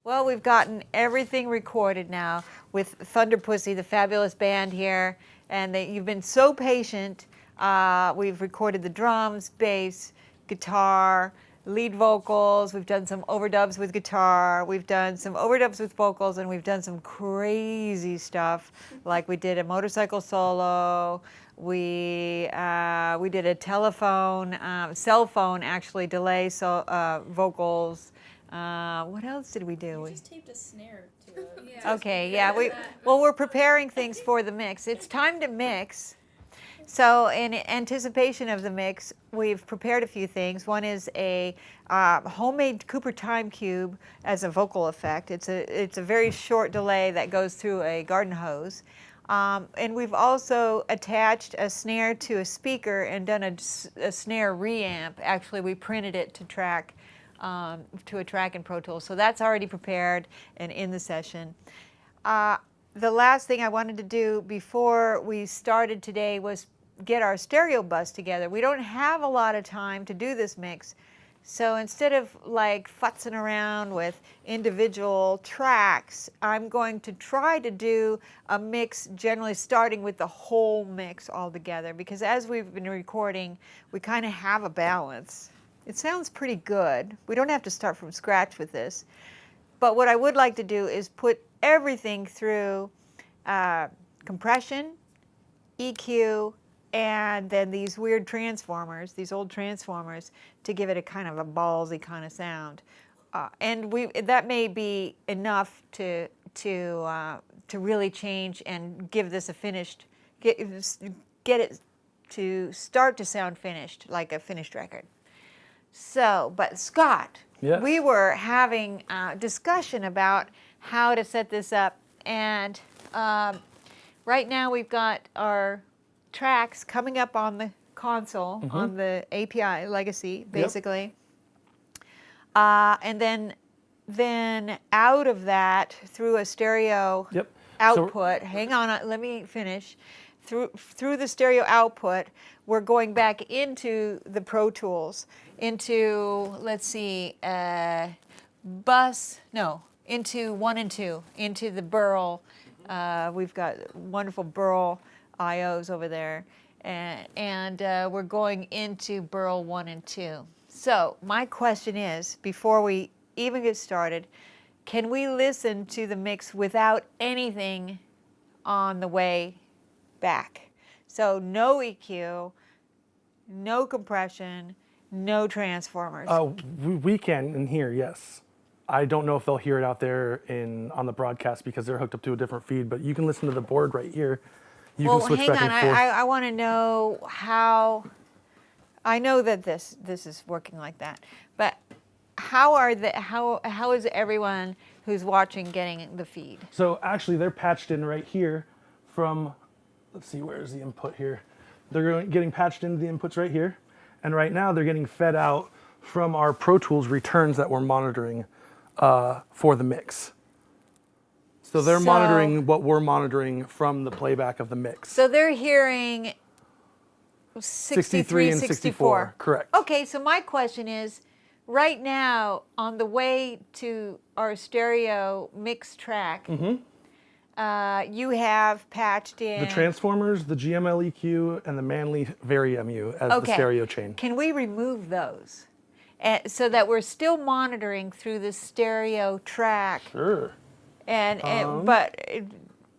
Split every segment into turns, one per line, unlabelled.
Well, we've gotten everything recorded now with Thunder Pussy, the fabulous band here, and you've been so patient. We've recorded the drums, bass, guitar, lead vocals. We've done some overdubs with guitar. We've done some overdubs with vocals, and we've done some crazy stuff, like we did a motorcycle solo. We did a telephone, cell phone actually delay vocals. What else did we do?
You just taped a snare to it.
Yeah. Okay, yeah. We're preparing things for the mix. It's time to mix. So in anticipation of the mix, we've prepared a few things. One is a homemade Cooper time cube as a vocal effect. It's a very short delay that goes through a garden hose. And we've also attached a snare to a speaker and done a snare reamp. Actually, we printed it to a track in Pro Tools. So that's already prepared and in the session. The last thing I wanted to do before we started today was get our stereo bus together. We don't have a lot of time to do this mix. So instead of like futzing around with individual tracks, I'm going to try to do a mix generally starting with the whole mix all together, because as we've been recording, we kind of have a balance. It sounds pretty good. We don't have to start from scratch with this. But what I would like to do is put everything through compression, EQ, and then these weird transformers, these old transformers, to give it a kind of a ballsy kind of sound. And that may be enough to really change and give this a finished, get it to start to sound finished, like a finished record. So, but Scott,
yes.
We were having a discussion about how to set this up, and right now we've got our tracks coming up on the console, on the API legacy, basically. Yep. And then out of that, through a stereo output, hang on, let me finish. Through the stereo output, we're going back into the Pro Tools, into, let's see, into 1 and 2, into the Burl. We've got wonderful Burl IOs over there, and we're going into Burl 1 and 2. So my question is, before we even get started, can we listen to the mix without anything on the way back? So no EQ, no compression, no transformers.
We can in here, yes. I don't know if they'll hear it out there on the broadcast because they're hooked up to a different feed, but you can listen to the board right here. You can switch back and forth.
I want to know how. I know that this is working like that, but how is everyone who's watching getting the feed?
So actually, they're patched in right here from. Let's see, where's the input here? They're getting patched into the inputs right here, and right now they're getting fed out from our Pro Tools returns that we're monitoring for the mix. So they're monitoring what we're monitoring from the playback of the mix.
So they're hearing 63 and 64.
Correct.
Okay, so my question is, right now on the way to our stereo mix track, you have patched in
the transformers, the GML EQ, and the Manley Vari-MU as the stereo chain.
Can we remove those so that we're still monitoring through the stereo track?
Sure.
But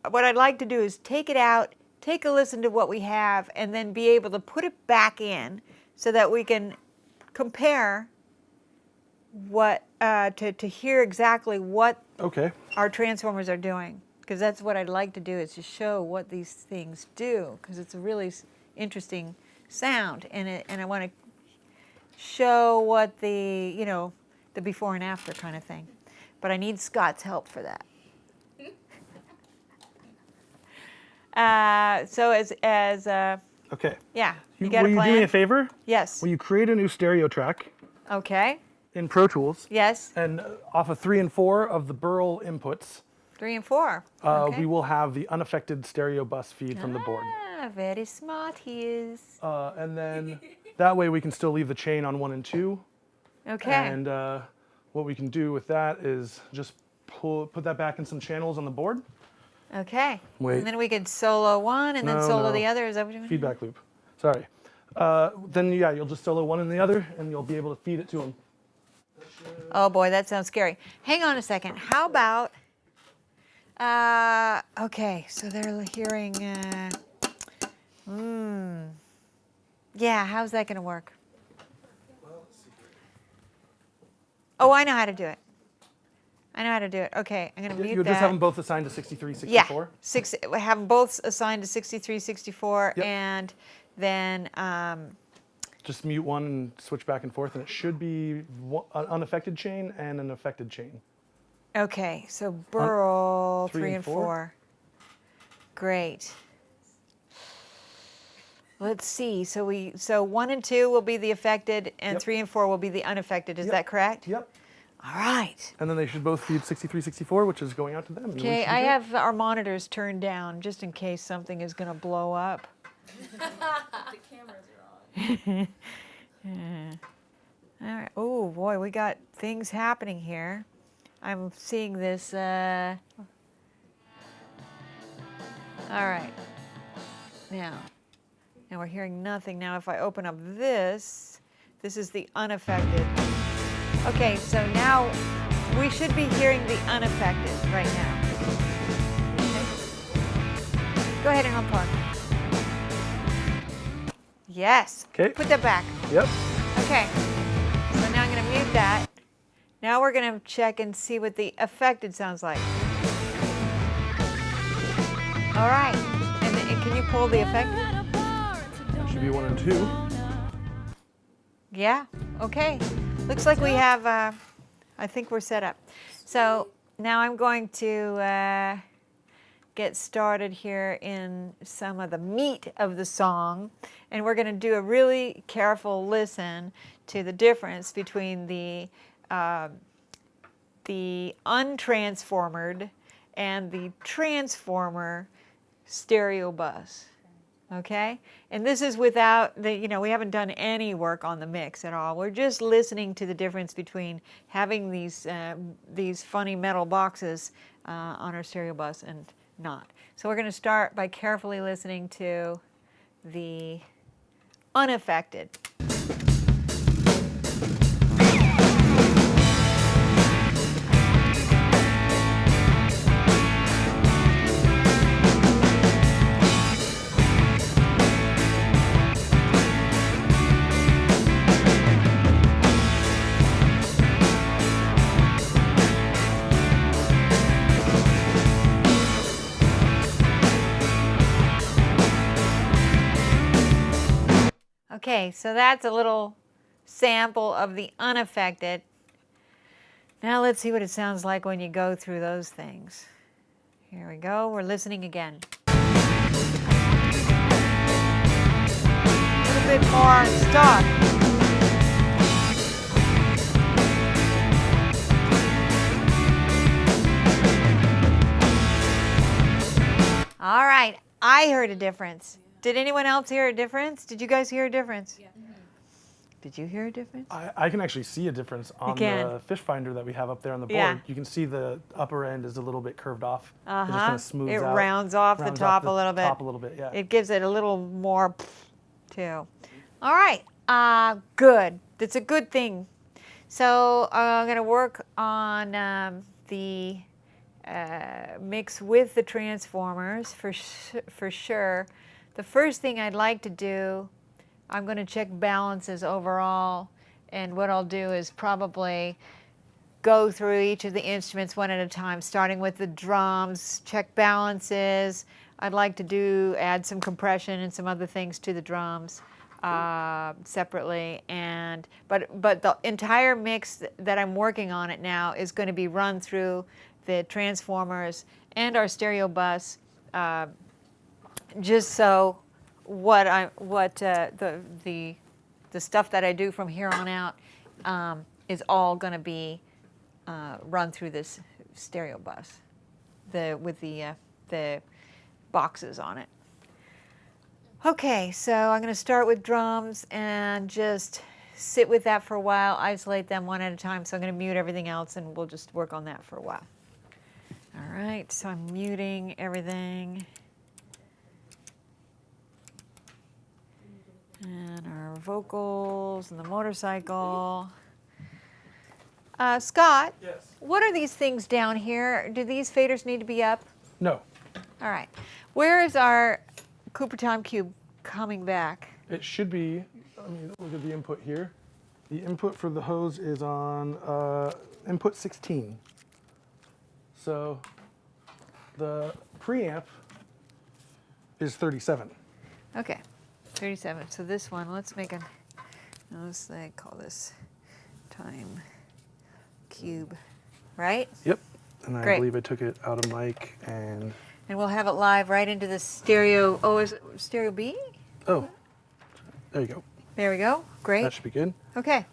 what I'd like to do is take it out, take a listen to what we have, and then be able to put it back in so that we can compare what to hear exactly what our transformers are doing. Because that's what I'd like to do, is to show what these things do, because it's a really interesting sound, and I want to show what the before and after kind of thing. But I need Scott's help for that. So
okay.
Yeah, you got a plan?
Will you do me a favor?
Yes.
Will you create a new stereo track?
Okay.
In Pro Tools.
Yes.
And off of 3 and 4 of the Burl inputs.
3 and 4. Okay.
We will have the unaffected stereo bus feed from the board.
Very smart he is.
And then that way we can still leave the chain on 1 and 2.
Okay.
And what we can do with that is just put that back in some channels on the board.
Okay.
Wait.
And then we could solo one and then
No,
solo
no.
the other. Is that what you mean?
Feedback loop. Sorry. Then yeah, you'll just solo one and the other, and you'll be able to feed it to them.
Oh boy, that sounds scary. Hang on a second. How about? Okay, so they're hearing. Yeah, how's that going to work? Oh, I know how to do it. I know how to do it. Okay, I'm going to mute
You'll
that.
just have them both assigned to 63,
Yeah,
64.
have them both assigned to 63, 64,
Yep.
and then
Just mute one and switch back and forth, and it should be an unaffected chain and an affected chain.
okay, so burl
3
3
and
and
4.
4. Great. Let's see. So 1 and 2 will be the affected, and
Yep.
3 and 4 will be the unaffected. Is
Yep.
that correct?
Yep.
All right.
And then they should both feed 63, 64, which is going out to them. and we
Okay,
should be
I
good.
have our monitors turned down just in case something is going to blow up.
The cameras are on.
All right. Oh boy, we got things happening here. I'm seeing this. All right. Now we're hearing nothing. Now if I open up this is the unaffected. Okay, so now we should be hearing the unaffected right now. Okay. Go ahead and unplug. Yes.
Okay.
Put that back.
Yep.
Okay, so now I'm going to mute that. Now we're going to check and see what the affected sounds like. All right, and can you pull the affected?
Should be 1 and 2.
Yeah, okay. Looks like we have, I think we're set up. So now I'm going to get started here in some of the meat of the song, and we're going to do a really careful listen to the difference between the untransformered and the transformer stereo bus. Okay, and this is without the, we haven't done any work on the mix at all. We're just listening to the difference between having these funny metal boxes on our stereo bus and not. So we're going to start by carefully listening to the unaffected. Okay, so that's a little sample of the unaffected. Now let's see what it sounds like when you go through those things. Here we go, we're listening again. A little bit more stuff. All right, I heard a difference. Did anyone else hear a difference? Did you guys hear a difference?
Yeah.
Did you hear a difference?
I can actually see a difference on the fish finder that we have up there on the board.
Yeah.
You can see the upper end is a little bit curved off. It just kind
Uh-huh.
of smooths
It
out.
rounds off the
rounds
top a little bit.
Top a little bit, yeah.
It gives it a little more too. All right, good. That's a good thing. So I'm going to work on the mix with the transformers for sure. The first thing I'd like to do, I'm going to check balances overall, and what I'll do is probably go through each of the instruments one at a time, starting with the drums, check balances. I'd like to add some compression and some other things to the drums separately, but the entire mix that I'm working on it now is going to be run through the transformers and our stereo bus, just so the stuff that I do from here on out is all going to be run through this stereo bus, with the boxes on it. Okay, so I'm going to start with drums and just sit with that for a while, isolate them one at a time. So I'm going to mute everything else, and we'll just work on that for a while. All right, so I'm muting everything. And our vocals and the motorcycle. Scott,
Yes.
what are these things down here? Do these faders need to be up?
No,
All right. Where is our Cooper Time Cube coming back?
it should be, I mean, look at the input here. The input for the hose is on input 16. So the preamp is 37.
Okay, 37. So this one, let's make a, let's call this Time Cube, right?
Yep. And I
Great.
believe I took it out of mic and,
And we'll have it live right into the stereo. Oh, is it stereo B?
oh, there you go.
There we go. Great.
That should be good.
Okay,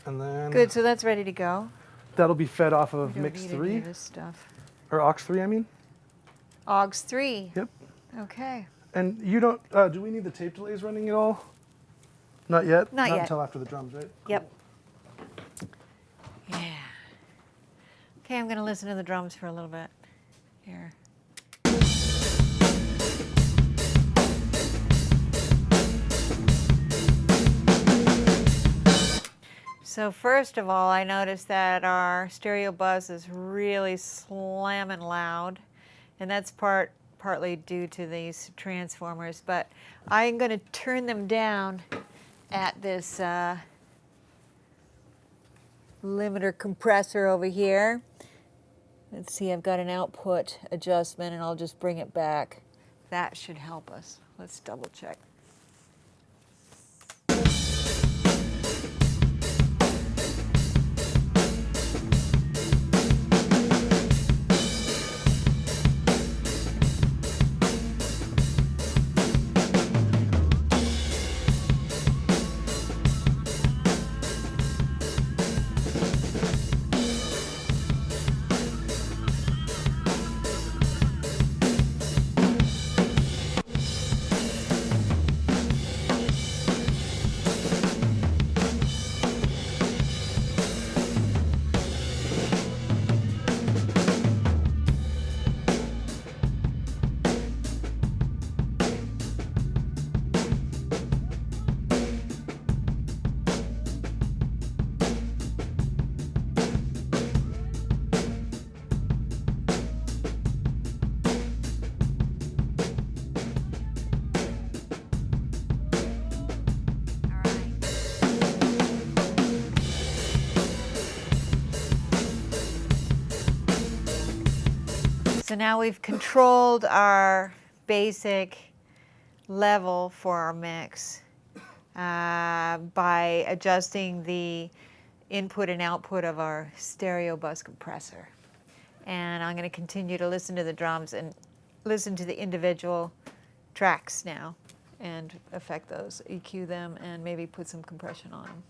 And then
good. So that's ready to go.
that'll be fed off of
We don't
mix
need any
3,
of this stuff.
or aux 3, I mean.
AUX 3.
Yep.
Okay.
And you don't, do we need the tape delays running at all? Not yet?
Not yet.
until after the drums, right?
Yep. Yeah. Okay, I'm going to listen to the drums for a little bit here. So first of all, I noticed that our stereo buzz is really slamming loud, and that's partly due to these transformers, but I'm going to turn them down at this limiter compressor over here. Let's see, I've got an output adjustment, and I'll just bring it back. That should help us. Let's double check. So now we've controlled our basic level for our mix by adjusting the input and output of our stereo bus compressor. And I'm going to continue to listen to the drums and listen to the individual tracks now and affect those, EQ them, and maybe put some compression on them.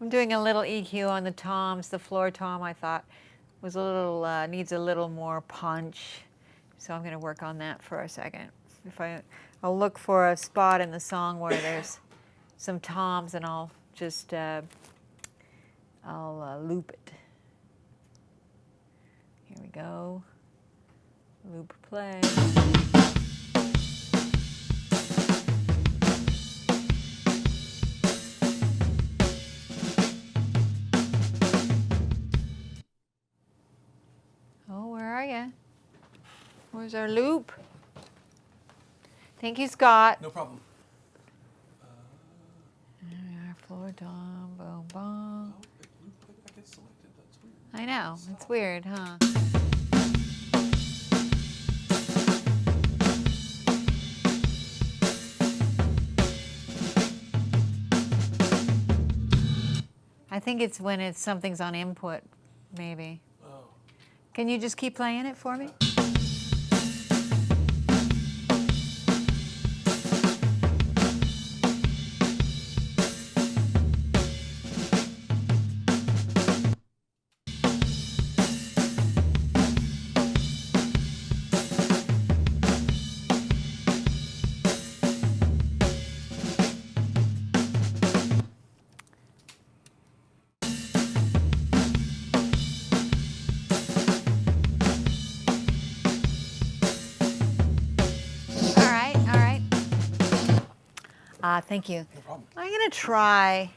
Doing a little EQ on the toms. The floor tom I thought was a little needs a little more punch, so I'm going to work on that for a second. I'll look for a spot in the song where there's some toms, and I'll just I'll loop it. Here we go. Loop play. Where's our loop? Thank you, Scott.
No problem.
Our floor tom, boom, boom.
Oh, I get selected. That's weird.
I know, it's weird, huh? think it's when it's something's on input, maybe.
Oh.
Can you just keep playing it for me? Thank you.
No problem.
I'm going to try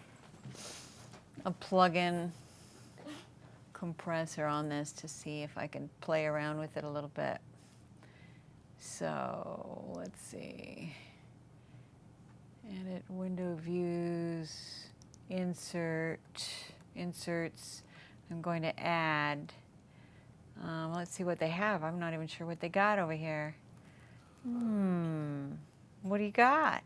a plug-in compressor on this to see if I can play around with it a little bit. So let's see. Edit window views, inserts. I'm going to add. Let's see what they have. I'm not even sure what they got over here. What do you got?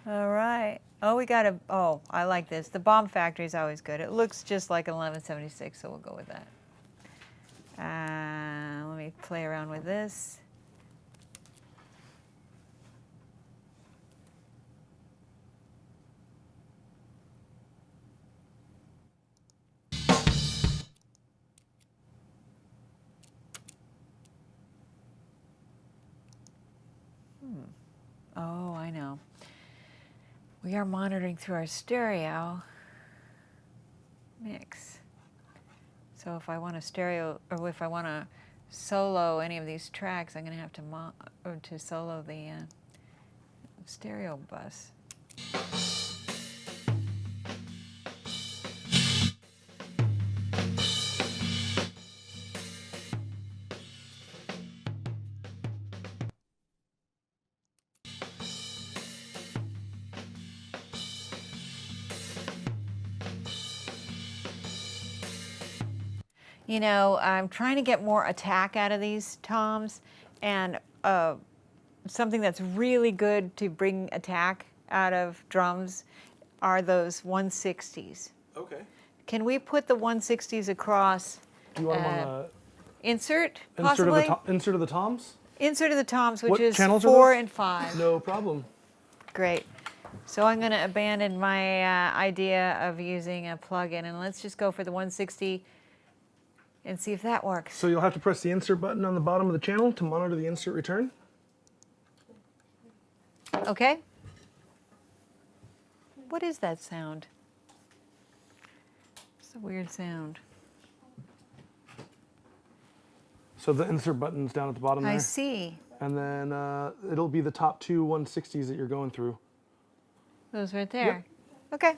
All right. Oh, we got I like this. The Bomb Factory is always good. It looks just like an 1176, so we'll go with that. Let me play around with this. Oh, I know. We are monitoring through our stereo mix. So if I want to stereo, or if I want to solo any of these tracks, I'm going to have to solo the stereo bus. You know, I'm trying to get more attack out of these toms, and something that's really good to bring attack out of drums are those 160s.
Okay.
Can we put the 160s across?
Do you want them on
Insert,
the
possibly?
insert of the toms?
Insert of the toms, which
What
is
channels are
4
those?
and 5.
No problem.
Great. So I'm going to abandon my idea of using a plug-in, and let's just go for the 160 and see if that works.
So you'll have to press the insert button on the bottom of the channel to monitor the insert return.
Okay. What is that sound? It's a weird sound.
So the insert button's down at the bottom there.
I see.
And then it'll be the top two 160s that you're going through.
Those right there. Yep. Okay.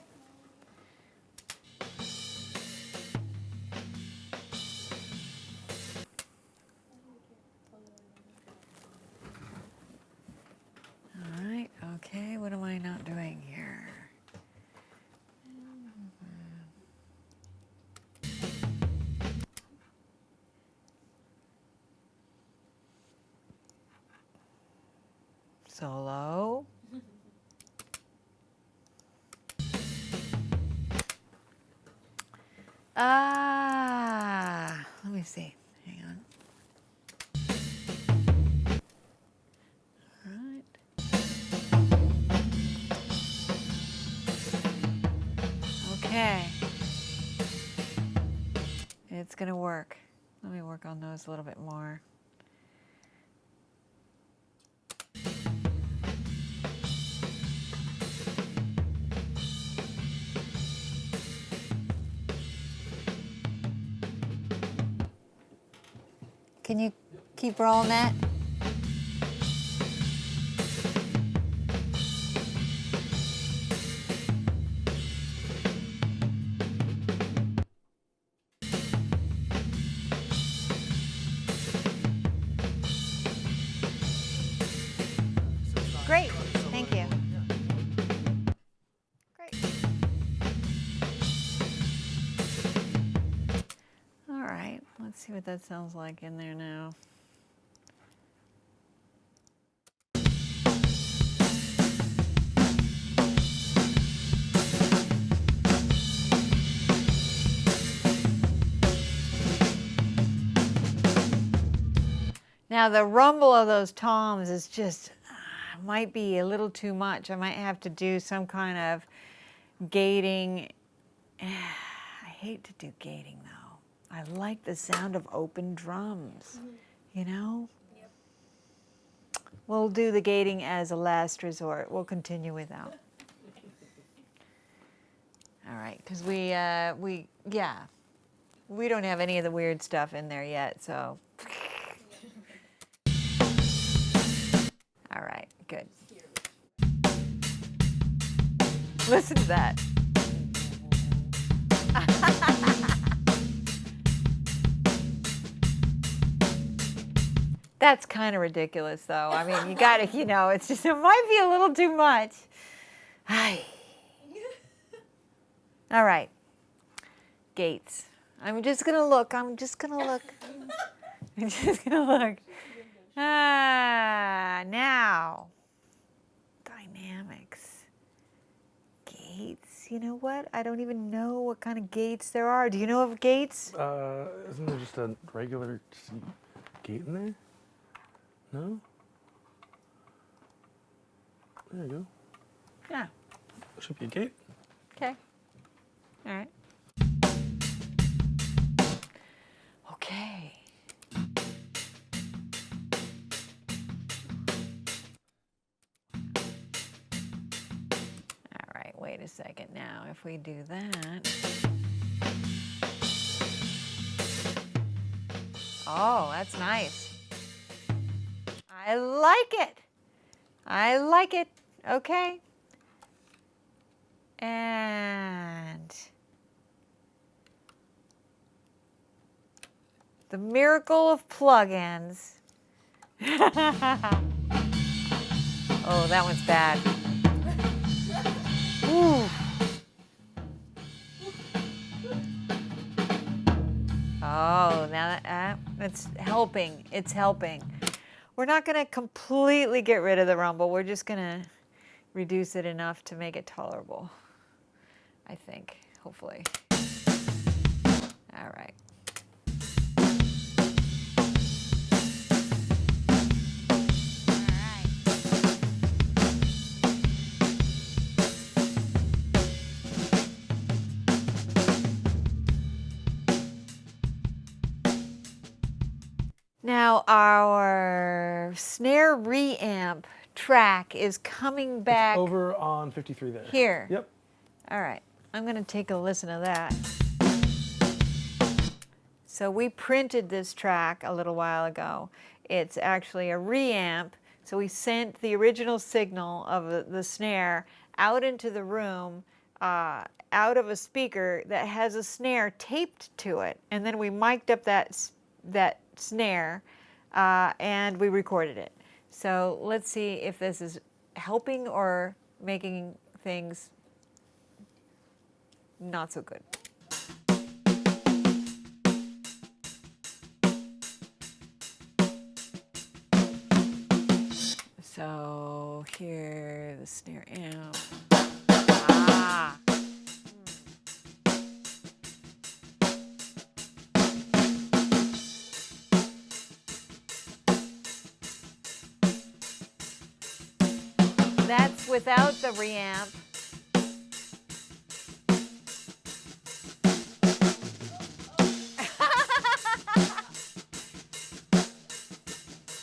All right. Okay. What am I not doing here? Solo. Let me see. Hang on. All right. Okay. It's going to work. Let me work on those a little bit more. Can you keep rolling that? Great, thank you. Great. All right, let's see what that sounds like in there now. Now the rumble of those toms is just, might be a little too much. I might have to do some kind of gating. I hate to do gating though. I like the sound of open drums, you know?
Yep.
We'll do the gating as a last resort. We'll continue without. All right, because we don't have any of the weird stuff in there yet, so. All right, good. Listen to that. That's kind of ridiculous, though. I mean, you gotta, it's just, it might be a little too much. Ay. All right. Gates. I'm just gonna look. I'm just gonna look. Now. Dynamics. Gates. You know what? I don't even know what kind of gates there are. Do you know of gates?
Isn't there just a regular gate in there? No? There you go.
Yeah.
Should be a gate.
Okay. All right. Okay. All right, wait a second now. If we do that. Oh, that's nice. I like it. I like it. Okay. And the miracle of plugins. Oh, that one's bad. Ooh. Oh, now that's helping. It's helping. We're not going to completely get rid of the rumble. We're just going to reduce it enough to make it tolerable, I think, hopefully. All right. Now our snare reamp track is coming back.
It's over on 53 there.
Here.
Yep.
All right, I'm going to take a listen to that. So we printed this track a little while ago. It's actually a reamp. So we sent the original signal of the snare out into the room, out of a speaker that has a snare taped to it, and then we mic'd up that snare, and we recorded it. So let's see if this is helping or making things not so good. So here, the snare amp. Ah. That's without the reamp.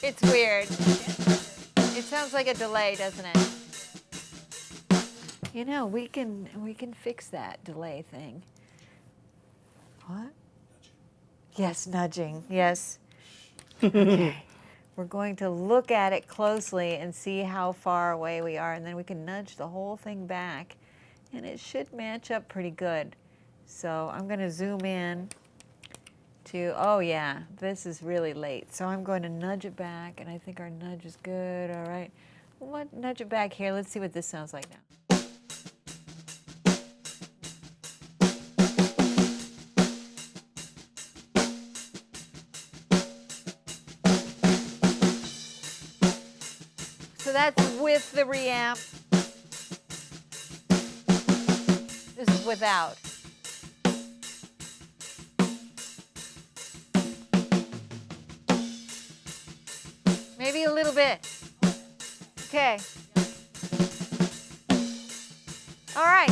It's weird. It sounds like a delay, doesn't it? You know, we can fix that delay thing. What? Yes, nudging. Yes. Okay. We're going to look at it closely and see how far away we are, and then we can nudge the whole thing back, and it should match up pretty good. So I'm going to zoom in to, oh yeah, this is really late. So I'm going to nudge it back, and I think our nudge is good. All right. Well, nudge it back here. Let's see what this sounds like now. So that's with the reamp. This is without. Maybe a little bit. Okay. All right.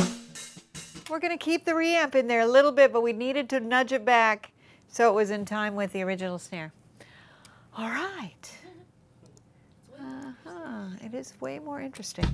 We're going to keep the reamp in there a little bit, but we needed to nudge it back so it was in time with the original snare. All right. It is way more interesting.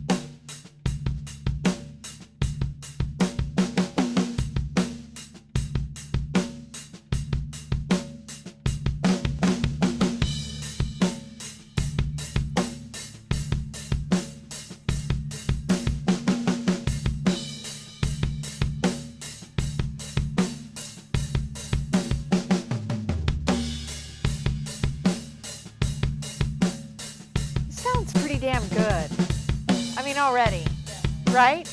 Sounds pretty damn good. I mean, already, right?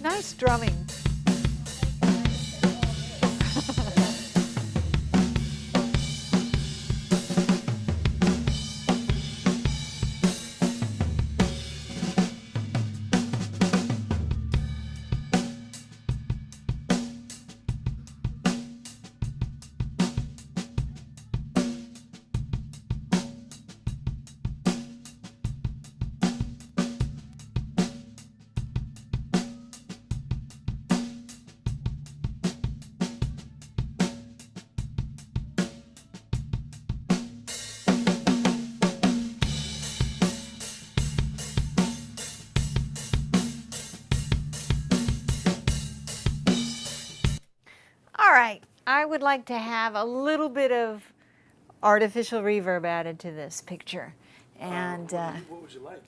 Nice drumming. All right, I would like to have a little bit of artificial reverb added to this picture. And
what would you like?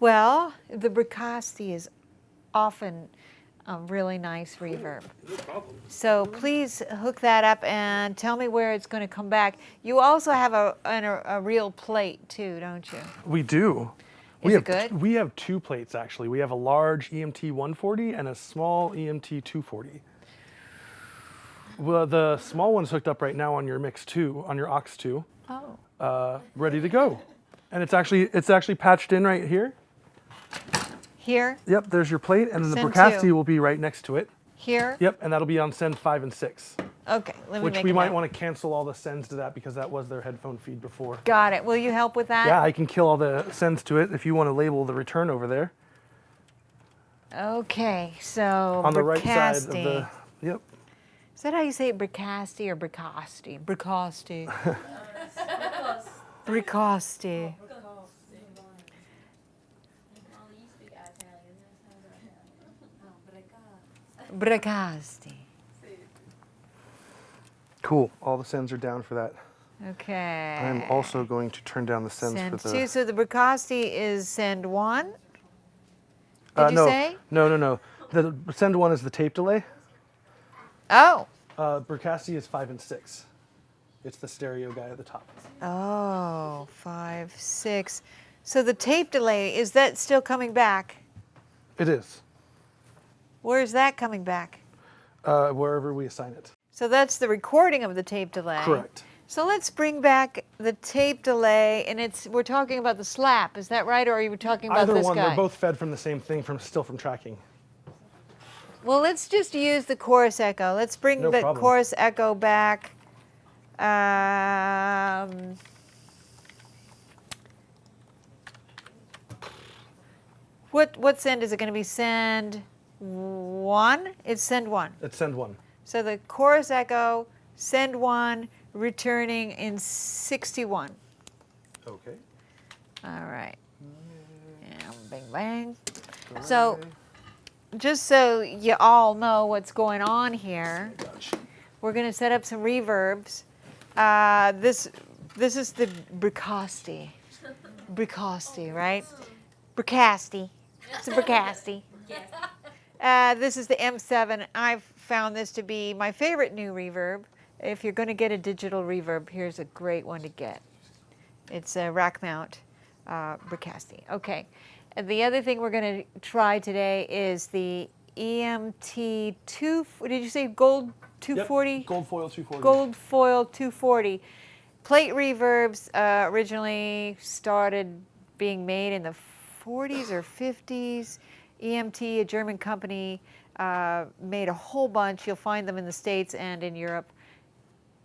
well, the Bricasti is often a really nice reverb.
No problem.
So please hook that up and tell me where it's going to come back. You also have a real plate too, don't you?
We do.
Is it good?
We have two plates actually. We have a large EMT 140 and a small EMT 240. Well, the small one's hooked up right now on your mix 2, on your aux 2, ready to go. And it's actually patched in right here.
Here,
Yep, there's your plate, and then the
Send
Bricasti
two.
will be right next to it.
here.
Yep, and that'll be on send 5 and 6,
Okay, let me
which
make
we
a
might
note.
want to cancel all the sends to that because that was their headphone feed before.
Got it. Will you help with that?
Yeah, I can kill all the sends to it if you want to label the return over there
Okay, so
on the right side of
Bricasti.
the. Yep.
Is that how you say it, Bricasti or Bricasti? Bricasti. Bricasti. Bricasti.
Cool. All the sends are down for that.
Okay.
I'm also going to turn down the sends
Send
for
two.
the.
So the Bricasti is send 1. Did you
no,
say?
No. The send 1 is the tape delay.
Oh.
Bricasti is 5 and 6. It's the stereo guy at the top.
Oh, 5, 6. So the tape delay, is that still coming back?
It is.
Where is that coming back?
Wherever we assign it.
So that's the recording of the tape delay.
Correct.
So let's bring back the tape delay, and we're talking about the slap, is that right, or are you talking about
Either
this
one,
guy?
they're both fed from the same thing, still from tracking.
Well, let's just use the chorus echo. Let's bring
No
the
problem.
chorus echo back. What send is it going to be? Send 1? It's send 1.
It's send 1.
So the chorus echo, send 1, returning in 61.
Okay.
All right. Yeah, bang, bang. So just so you all know what's going on here,
Gotcha.
we're going to set up some reverbs. This is the Bricasti. Bricasti, right? Bricasti. It's a Bricasti. This is the M7. I've found this to be my favorite new reverb. If you're going to get a digital reverb, here's a great one to get. It's a rack mount Bricasti. Okay. And the other thing we're going to try today is the EMT 2. Did you say gold 240?
Yep. Gold foil 240.
Gold foil 240. Plate reverbs originally started being made in the 40s or 50s. EMT, a German company, made a whole bunch. You'll find them in the States and in Europe.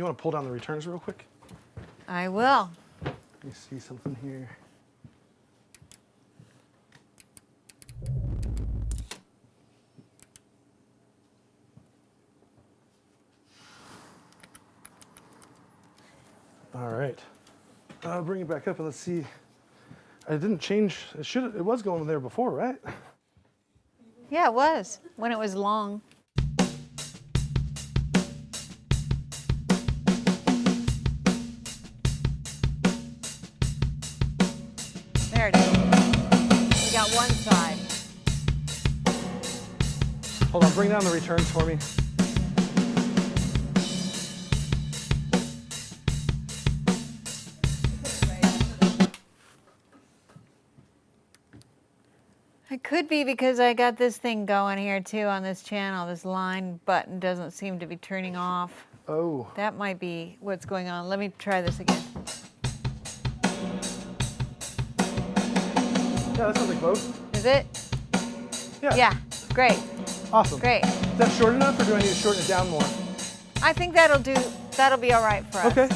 You want to pull down the returns real quick?
I will.
Let me see something here. All right. Bring it back up and let's see. I didn't change. It was going there before, right?
Yeah, it was when it was long. There it is. We got one side.
Hold on, bring down the returns for me.
It could be because I got this thing going here too on this channel. This line button doesn't seem to be turning off.
Oh.
That might be what's going on. Let me try this again.
Yeah, that sounds like both.
Is it?
Yeah.
Yeah, great,
Awesome.
great.
Is that short enough or do I need to shorten it down more?
I think that'll be all right for us.
Okay.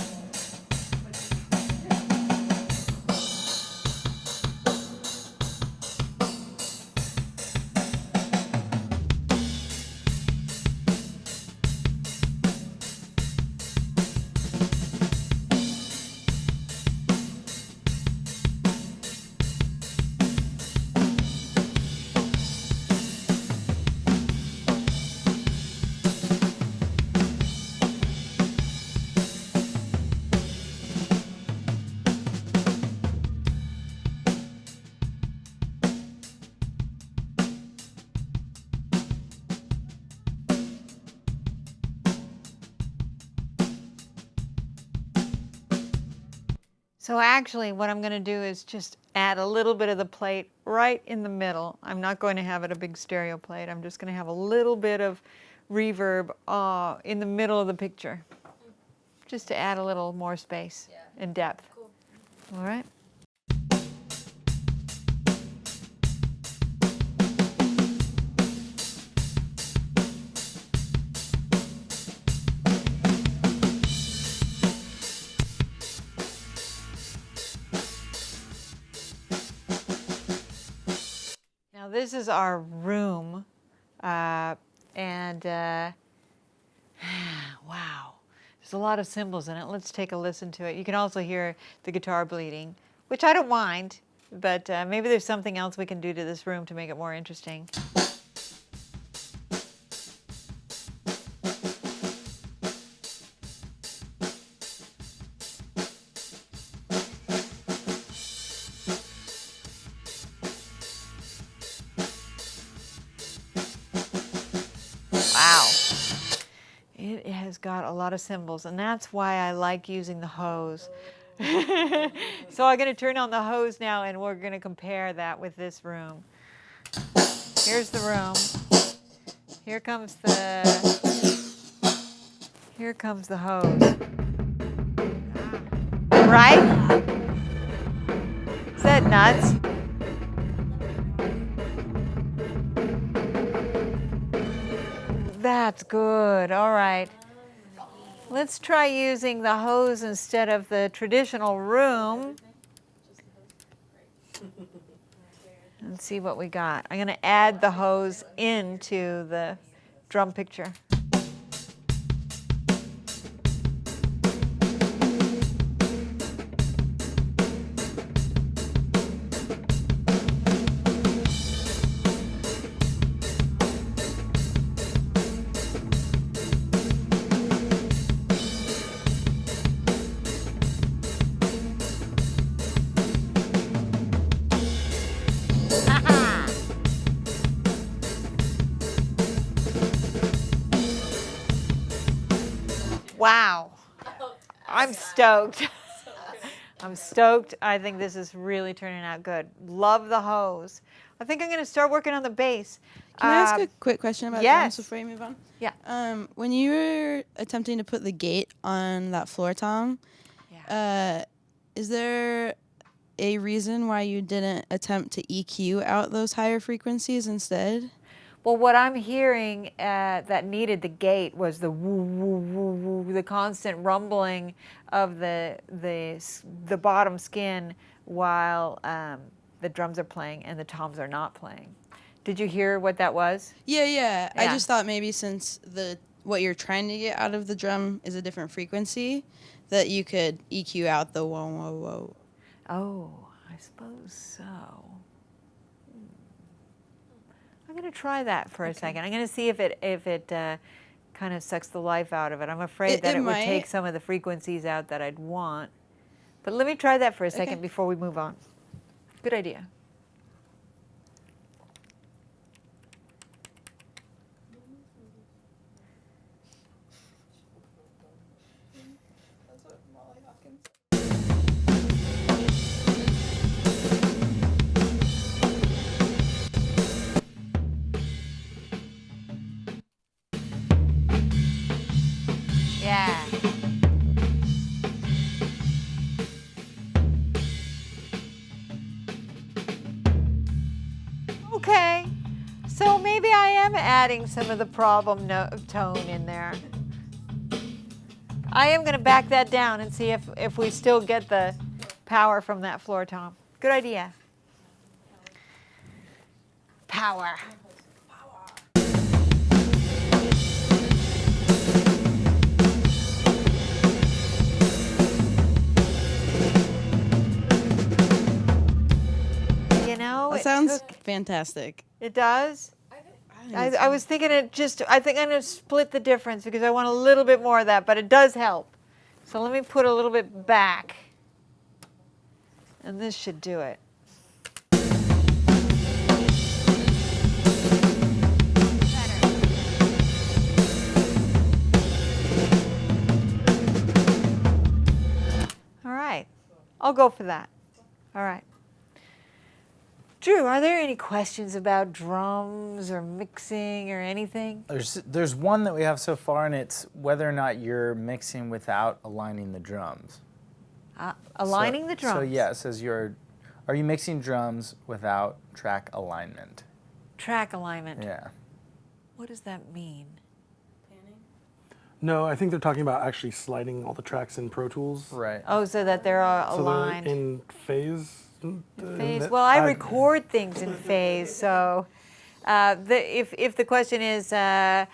So actually what I'm going to do is just add a little bit of the plate right in the middle. I'm not going to have it a big stereo plate. I'm just going to have a little bit of reverb in the middle of the picture, just to add a little more space and depth.
Cool.
All right. Now this is our room, wow, there's a lot of cymbals in it. Let's take a listen to it. You can also hear the guitar bleeding, which I don't mind, but maybe there's something else we can do to this room to make it more interesting. Wow. It has got a lot of cymbals, and that's why I like using the hose. So I'm going to turn on the hose now, and we're going to compare that with this room. Here's the room. Here comes the hose. Right? Is that nuts? That's good. All right. Let's try using the hose instead of the traditional room. And see what we got. I'm going to add the hose into the drum picture. Wow. I'm stoked. I'm stoked. I think this is really turning out good. Love the hose. I think I'm going to start working on the bass.
Can I ask a quick question about
yes.
drums before you move on?
Yeah.
When you were attempting to put the gate on that floor tom, is there a reason why you didn't attempt to EQ out those higher frequencies instead?
Well, what I'm hearing that needed the gate was the woo woo woo woo, the constant rumbling of the bottom skin while the drums are playing and the toms are not playing. Did you hear what that was?
Yeah. I
Yeah.
just thought maybe since what you're trying to get out of the drum is a different frequency, that you could EQ out the whoa whoa whoa.
Oh, I suppose so. I'm going to try that for a second. I'm going to see if it kind of sucks the life out of it. I'm afraid that it would
might.
take some of the frequencies out that I'd want. But let me try that for a second before we move on. Good idea.
That's what Molly Hopkins.
Yeah. Okay. So maybe I am adding some of the problem tone in there. I am going to back that down and see if we still get the power from that floor tom. Good idea. Power. You know,
That
it
sounds
took-
fantastic.
It does?
I think
I was thinking I think I'm going to split the difference because I want a little bit more of that, but it does help. So let me put a little bit back. And this should do it. All right. I'll go for that. All right. Drew, are there any questions about drums or mixing or anything?
There's one that we have so far, and it's whether or not you're mixing without aligning the drums.
Aligning the drums.
So yeah, it says are you mixing drums without track alignment?
Track alignment.
Yeah.
What does that mean?
No, I think they're talking about actually sliding all the tracks in Pro Tools.
Right.
Oh, so that they're all
So
aligned.
they're in phase.
Phase. Well, I record things in phase, so if the question is a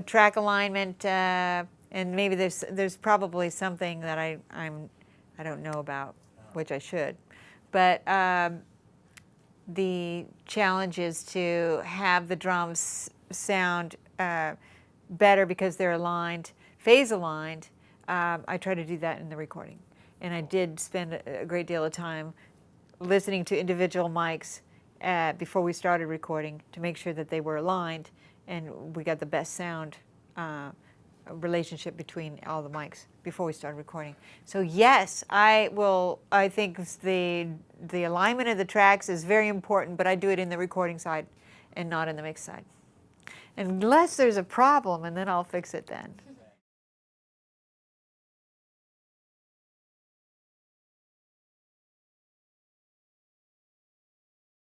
track alignment, and maybe there's probably something that I don't know about, which I should, but the challenge is to have the drums sound better because they're aligned, phase aligned. I try to do that in the recording, and I did spend a great deal of time listening to individual mics before we started recording to make sure that they were aligned and we got the best sound relationship between all the mics before we started recording. So yes, I think the alignment of the tracks is very important, but I do it in the recording side and not in the mix side. Unless there's a problem, and then I'll fix it then.